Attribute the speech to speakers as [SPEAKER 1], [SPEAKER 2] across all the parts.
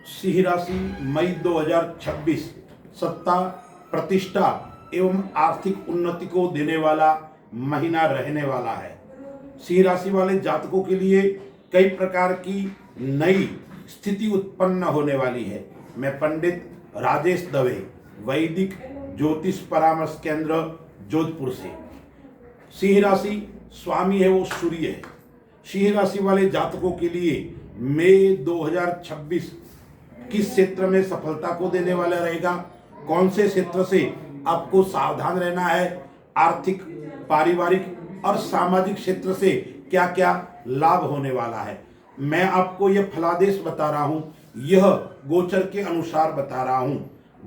[SPEAKER 1] सिंह राशि मई 2026 सत्ता, प्रतिष्ठा एवं आर्थिक उन्नति को देने वाला महीना रहने वाला है। सिंह राशि वाले जातकों के लिए कई प्रकार की नई स्थिति उत्पन्न होने वाली है। मैं पंडित राजेश दवे, वैदिक ज्योतिष परामर्श केंद्र, जोधपुर से। सिंह राशि स्वामी है वो सूर्य है। सिंह राशि वाले जातकों के लिए मई 2026 किस क्षेत्र में सफलता को देने वाला रहेगा, कौन से क्षेत्र से आपको सावधान रहना है, आर्थिक, पारिवारिक और सामाजिक क्षेत्र से क्या क्या लाभ होने वाला है, मैं आपको यह फलादेश बता रहा हूं। यह गोचर के अनुसार बता रहा हूं।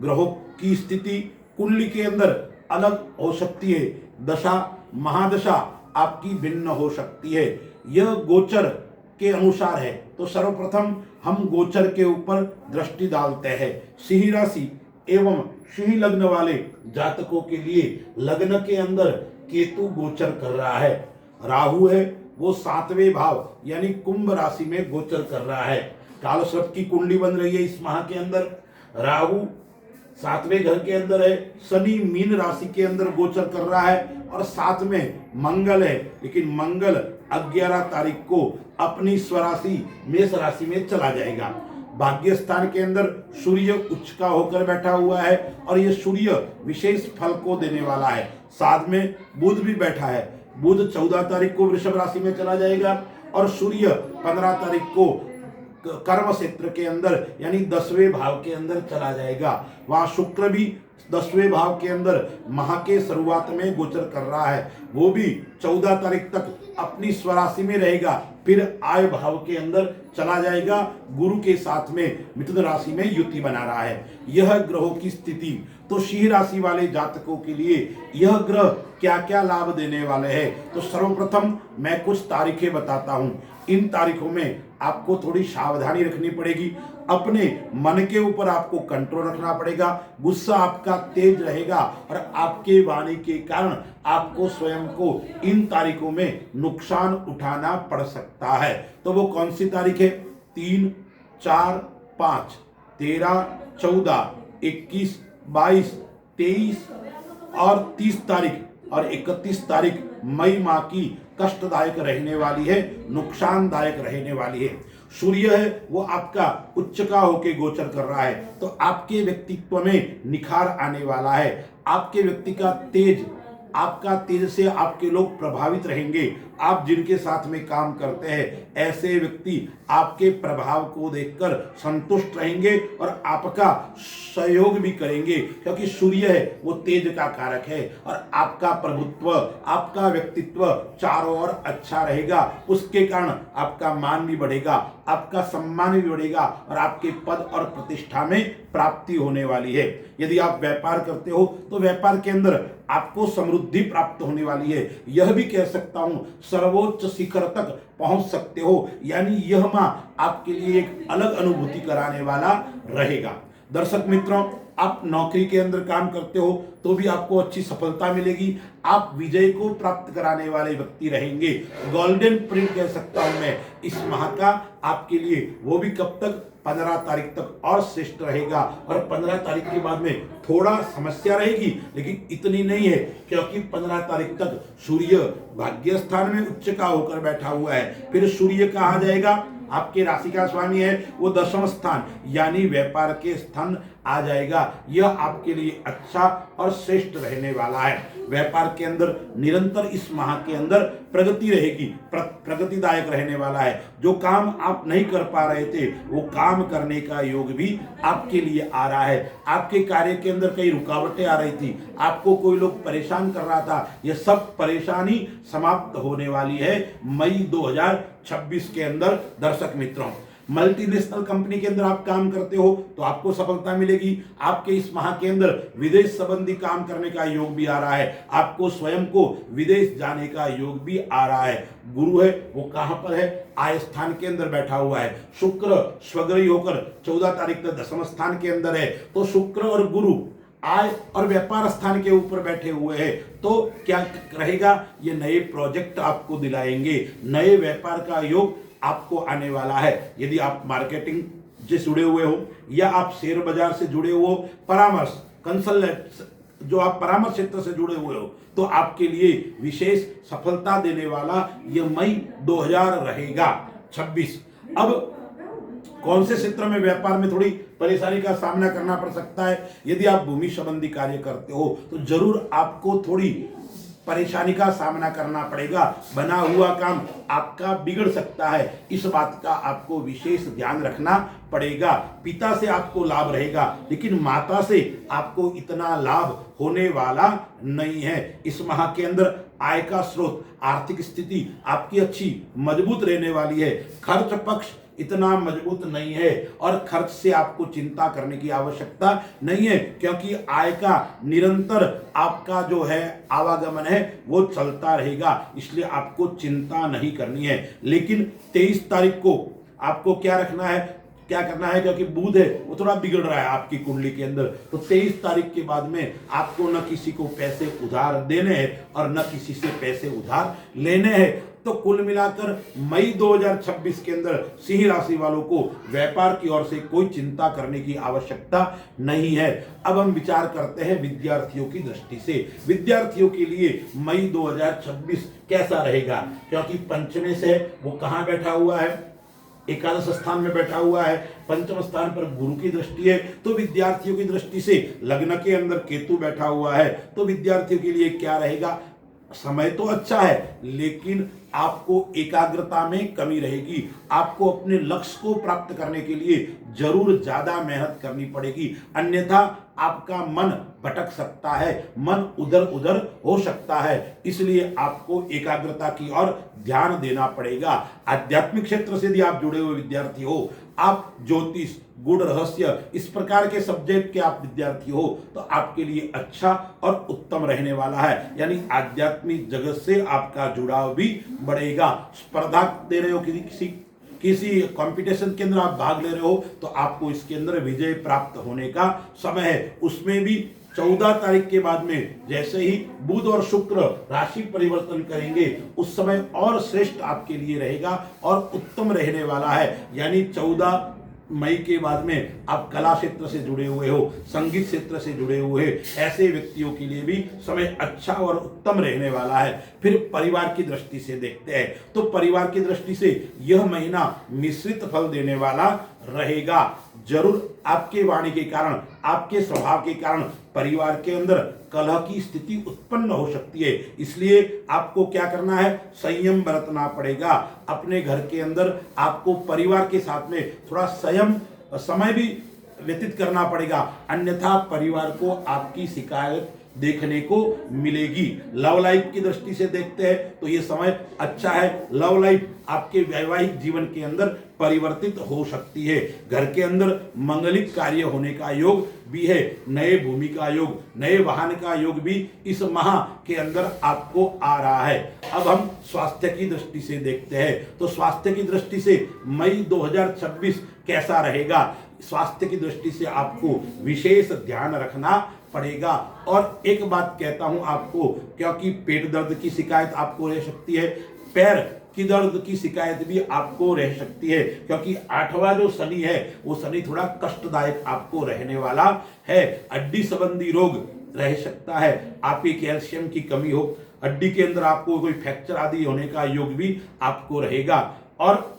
[SPEAKER 1] ग्रहों की स्थिति कुंडली के अंदर अलग हो सकती है, दशा महादशा आपकी भिन्न हो सकती है। यह गोचर के अनुसार है। तो सर्वप्रथम हम गोचर के ऊपर दृष्टि डालते हैं। सिंह राशि एवं सिंह लग्न वाले जातकों के लिए लग्न के अंदर केतु गोचर कर रहा है। राहु है वो 7वें भाव यानी कुंभ राशि में गोचर कर रहा है। कालसर्प की कुंडली बन रही है इस माह के अंदर। राहु 7वें घर के अंदर है। शनि मीन राशि के अंदर गोचर कर रहा है और साथ में मंगल है, लेकिन मंगल 11 तारीख को अपनी स्वराशि मेष राशि में चला जाएगा। भाग्य स्थान के अंदर सूर्य उच्च का होकर बैठा हुआ है और यह सूर्य विशेष फल को देने वाला है। साथ में बुध भी बैठा है। बुध 14 तारीख को वृषभ राशि में चला जाएगा और सूर्य 15 तारीख को कर्म क्षेत्र के अंदर यानी 10वें भाव के अंदर चला जाएगा। वहां शुक्र भी 10वें भाव के अंदर माह के शुरुआत में गोचर कर रहा है। वो भी 14 तारीख तक अपनी स्वराशि में रहेगा, फिर आय भाव के अंदर चला जाएगा। गुरु के साथ में मिथुन राशि में युति बना रहा है। यह ग्रहों की स्थिति। तो सिंह राशि वाले जातकों के लिए यह ग्रह क्या क्या लाभ देने वाले हैं, तो सर्वप्रथम मैं कुछ तारीखें बताता हूं। इन तारीखों में आपको थोड़ी सावधानी रखनी पड़ेगी। अपने मन के ऊपर आपको कंट्रोल रखना पड़ेगा। गुस्सा आपका तेज रहेगा और आपके वाणी के कारण आपको स्वयं को इन तारीखों में नुकसान उठाना पड़ सकता है। तो वो कौन सी तारीख है? 3, 4, 5, 13, 14, 21, 22, 23 और 30 तारीख और 31 तारीख मई माह की कष्टदायक रहने वाली है, नुकसानदायक रहने वाली है। सूर्य है वो आपका उच्च का होके गोचर कर रहा है, तो आपके व्यक्तित्व में निखार आने वाला है। आपके व्यक्ति का तेज, आपका तेज से आपके लोग प्रभावित रहेंगे। आप जिनके साथ में काम करते हैं ऐसे व्यक्ति आपके प्रभाव को देखकर संतुष्ट रहेंगे और आपका सहयोग भी करेंगे, क्योंकि सूर्य है वो तेज का कारक है और आपका प्रभुत्व, आपका व्यक्तित्व चारों ओर अच्छा रहेगा। उसके कारण आपका मान भी बढ़ेगा, आपका सम्मान भी बढ़ेगा और आपके पद और प्रतिष्ठा में प्राप्ति होने वाली है। यदि आप व्यापार करते हो तो व्यापार के अंदर आपको समृद्धि प्राप्त होने वाली है। यह भी कह सकता हूं सर्वोच्च शिखर तक पहुंच सकते हो, यानी यह माह आपके लिए एक अलग अनुभूति कराने वाला रहेगा। दर्शक मित्रों, आप नौकरी के अंदर काम करते हो तो भी आपको अच्छी सफलता मिलेगी। आप विजय को प्राप्त कराने वाले व्यक्ति रहेंगे। गोल्डन पीरियड कह सकता हूं मैं इस माह का आपके लिए। वो भी कब तक? 15 तारीख तक और श्रेष्ठ रहेगा। और 15 तारीख के बाद में थोड़ा समस्या रहेगी, लेकिन इतनी नहीं है, क्योंकि 15 तारीख तक सूर्य भाग्य स्थान में उच्च का होकर बैठा हुआ है। फिर सूर्य कहाँ जाएगा? आपके राशि का स्वामी है वो 10वां स्थान यानी व्यापार के स्थान आ जाएगा। यह आपके लिए अच्छा और श्रेष्ठ रहने वाला है। व्यापार के अंदर निरंतर इस माह के अंदर प्रगति रहेगी, प्रगतिदायक रहने वाला है। जो काम आप नहीं कर पा रहे थे वो काम करने का योग भी आपके लिए आ रहा है। आपके कार्य के अंदर कई रुकावटें आ रही थी, आपको कोई लोग परेशान कर रहा था, यह सब परेशानी समाप्त होने वाली है मई 2026 के अंदर। दर्शक मित्रों, मल्टीनेशनल कंपनी के अंदर आप काम करते हो तो आपको सफलता मिलेगी। आपके इस माह के अंदर विदेश संबंधी काम करने का योग भी आ रहा है। आपको स्वयं को विदेश जाने का योग भी आ रहा है। गुरु है वो कहां पर है? आय स्थान के अंदर बैठा हुआ है। शुक्र स्वग्रही होकर 14 तारीख तक 10वां स्थान के अंदर है। तो शुक्र और गुरु आय और व्यापार स्थान के ऊपर बैठे हुए हैं, तो क्या रहेगा? ये नए प्रोजेक्ट आपको दिलाएंगे, नए व्यापार का योग आपको आने वाला है। यदि आप मार्केटिंग से जुड़े हुए हो या आप शेयर बाजार से जुड़े हो, परामर्श कंसल्टेंट जो आप परामर्श क्षेत्र से जुड़े हुए हो, तो आपके लिए विशेष सफलता देने वाला यह मई 2000 रहेगा 26। अब कौन से क्षेत्र में व्यापार में थोड़ी परेशानी का सामना करना पड़ सकता है? यदि आप भूमि संबंधी कार्य करते हो तो जरूर आपको थोड़ी परेशानी का सामना करना पड़ेगा। बना हुआ काम आपका बिगड़ सकता है, इस बात का आपको विशेष ध्यान रखना पड़ेगा। पिता से आपको लाभ रहेगा, लेकिन माता से आपको इतना लाभ होने वाला नहीं है। इस माह के अंदर आय का स्रोत, आर्थिक स्थिति आपकी अच्छी मजबूत रहने वाली है। खर्च पक्ष इतना मजबूत नहीं है और खर्च से आपको चिंता करने की आवश्यकता नहीं है, क्योंकि आय का निरंतर आपका जो है आवागमन है वो चलता रहेगा, इसलिए आपको चिंता नहीं करनी है। लेकिन 23 तारीख को आपको क्या करना है, क्योंकि बुध है वो थोड़ा बिगड़ रहा है आपकी कुंडली के अंदर, तो 23 तारीख के बाद में आपको न किसी को पैसे उधार देने हैं और न किसी से पैसे उधार लेने हैं। तो कुल मिलाकर मई 2026 के अंदर सिंह राशि वालों को व्यापार की ओर से कोई चिंता करने की आवश्यकता नहीं है। अब हम विचार करते हैं विद्यार्थियों की दृष्टि से। विद्यार्थियों के लिए मई 2026 कैसा रहेगा, क्योंकि पंचमे से वो कहाँ बैठा हुआ है, एकादश स्थान में बैठा हुआ है, पंचम स्थान पर गुरु की दृष्टि है। तो विद्यार्थियों की दृष्टि से लग्न के अंदर केतु बैठा हुआ है, तो विद्यार्थियों के लिए क्या रहेगा? समय तो अच्छा है, लेकिन आपको एकाग्रता में कमी रहेगी। आपको अपने लक्ष्य को प्राप्त करने के लिए जरूर ज्यादा मेहनत करनी पड़ेगी, अन्यथा आपका मन भटक सकता है, मन उधर उधर हो सकता है। इसलिए आपको एकाग्रता की ओर ध्यान देना पड़ेगा। आध्यात्मिक क्षेत्र से यदि आप जुड़े हुए विद्यार्थी हो, आप ज्योतिष, गुण रहस्य, इस प्रकार के सब्जेक्ट के आप विद्यार्थी हो, तो आपके लिए अच्छा और उत्तम रहने वाला है। यानी आध्यात्मिक जगत से आपका जुड़ाव भी बढ़ेगा। स्पर्धा दे रहे हो, किसी कंपटीशन के अंदर आप भाग ले रहे हो, तो आपको इसके अंदर विजय प्राप्त होने का समय है। उसमें भी 14 तारीख के बाद में जैसे ही बुध और शुक्र राशि परिवर्तन करेंगे, उस समय और श्रेष्ठ आपके लिए रहेगा और उत्तम रहने वाला है। यानी 14 मई के बाद में आप कला क्षेत्र से जुड़े हुए हो, संगीत क्षेत्र से जुड़े हुए, ऐसे व्यक्तियों के लिए भी समय अच्छा और उत्तम रहने वाला है। फिर परिवार की दृष्टि से देखते हैं, तो परिवार की दृष्टि से यह महीना मिश्रित फल देने वाला रहेगा। जरूर आपके वाणी के कारण, आपके स्वभाव के कारण परिवार के अंदर कलह की स्थिति उत्पन्न हो सकती है, इसलिए आपको क्या करना है? संयम बरतना पड़ेगा। अपने घर के अंदर आपको परिवार के साथ में थोड़ा संयम समय भी व्यतीत करना पड़ेगा, अन्यथा परिवार को आपकी शिकायत देखने को मिलेगी। लव लाइफ की दृष्टि से देखते हैं तो ये समय अच्छा है। लव लाइफ आपके वैवाहिक जीवन के अंदर परिवर्तित हो सकती है। घर के अंदर मंगलिक कार्य होने का योग भी है। नए भूमि का योग, नए वाहन का योग भी इस माह के अंदर आपको आ रहा है। अब हम स्वास्थ्य की दृष्टि से देखते हैं, तो स्वास्थ्य की दृष्टि से मई 2026 कैसा रहेगा? स्वास्थ्य की दृष्टि से आपको विशेष ध्यान रखना पड़ेगा। और एक बात कहता हूं आपको, क्योंकि पेट दर्द की शिकायत आपको रह सकती है, पैर की दर्द की शिकायत भी आपको रह सकती है, क्योंकि 8वां जो शनि है वो शनि थोड़ा कष्टदायक आपको रहने वाला है। हड्डी संबंधी रोग रह सकता है, आपकी कैल्शियम की कमी हो, हड्डी के अंदर आपको कोई फ्रैक्चर आदि होने का योग भी आपको रहेगा। और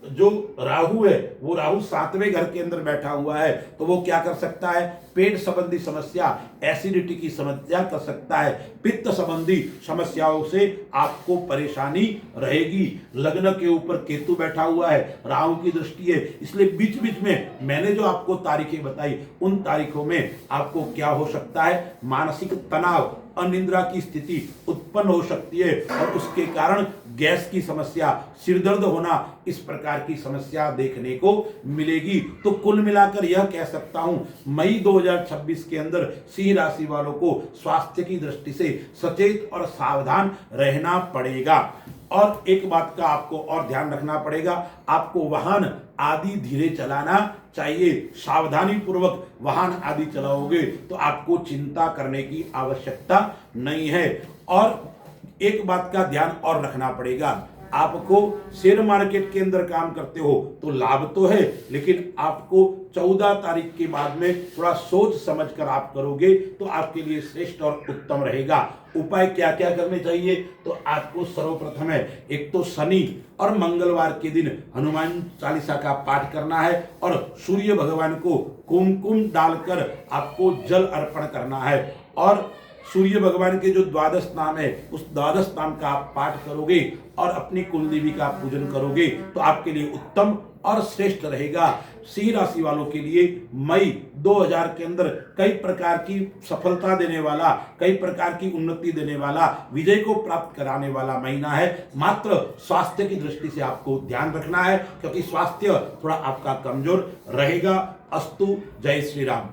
[SPEAKER 1] जो राहु है वो राहु 7वें घर के अंदर बैठा हुआ है, तो वो क्या कर सकता है? पेट संबंधी समस्या, एसिडिटी की समस्या कर सकता है। पित्त संबंधी समस्याओं से आपको परेशानी रहेगी। लग्न के ऊपर केतु बैठा हुआ है, राहु की दृष्टि है, इसलिए बीच बीच में मैंने जो आपको तारीखें बताई, उन तारीखों में आपको क्या हो सकता है? मानसिक तनाव, अनिद्रा की स्थिति उत्पन्न हो सकती है और उसके कारण गैस की समस्या, सिरदर्द होना, इस प्रकार की समस्या देखने को मिलेगी। तो कुल मिलाकर यह कह सकता हूं, मई 2026 के अंदर सिंह राशि वालों को स्वास्थ्य की दृष्टि से सचेत और सावधान रहना पड़ेगा। और एक बात का आपको और ध्यान रखना पड़ेगा, आपको वाहन आदि धीरे चलाना चाहिए। सावधानी पूर्वक वाहन आदि चलाओगे तो आपको चिंता करने की आवश्यकता नहीं है। और एक बात का ध्यान और रखना पड़ेगा, आपको शेयर मार्केट के अंदर काम करते हो तो लाभ तो है, लेकिन आपको 14 तारीख के बाद में थोड़ा सोच समझ कर आप करोगे तो आपके लिए श्रेष्ठ और उत्तम रहेगा। उपाय क्या क्या करने चाहिए? तो आपको सर्वप्रथम है, एक तो शनि और मंगलवार के दिन हनुमान चालीसा का पाठ करना है और सूर्य भगवान को कुमकुम डालकर आपको जल अर्पण करना है और सूर्य भगवान के जो द्वादश नाम है उस द्वादश नाम का आप पाठ करोगे और अपनी कुलदेवी का पूजन करोगे तो आपके लिए उत्तम और श्रेष्ठ रहेगा। सिंह राशि वालों के लिए मई 2000 के अंदर कई प्रकार की सफलता देने वाला, कई प्रकार की उन्नति देने वाला, विजय को प्राप्त कराने वाला महीना है। मात्र स्वास्थ्य की दृष्टि से आपको ध्यान रखना है क्योंकि स्वास्थ्य थोड़ा आपका कमजोर रहेगा। अस्तु, जय श्री राम।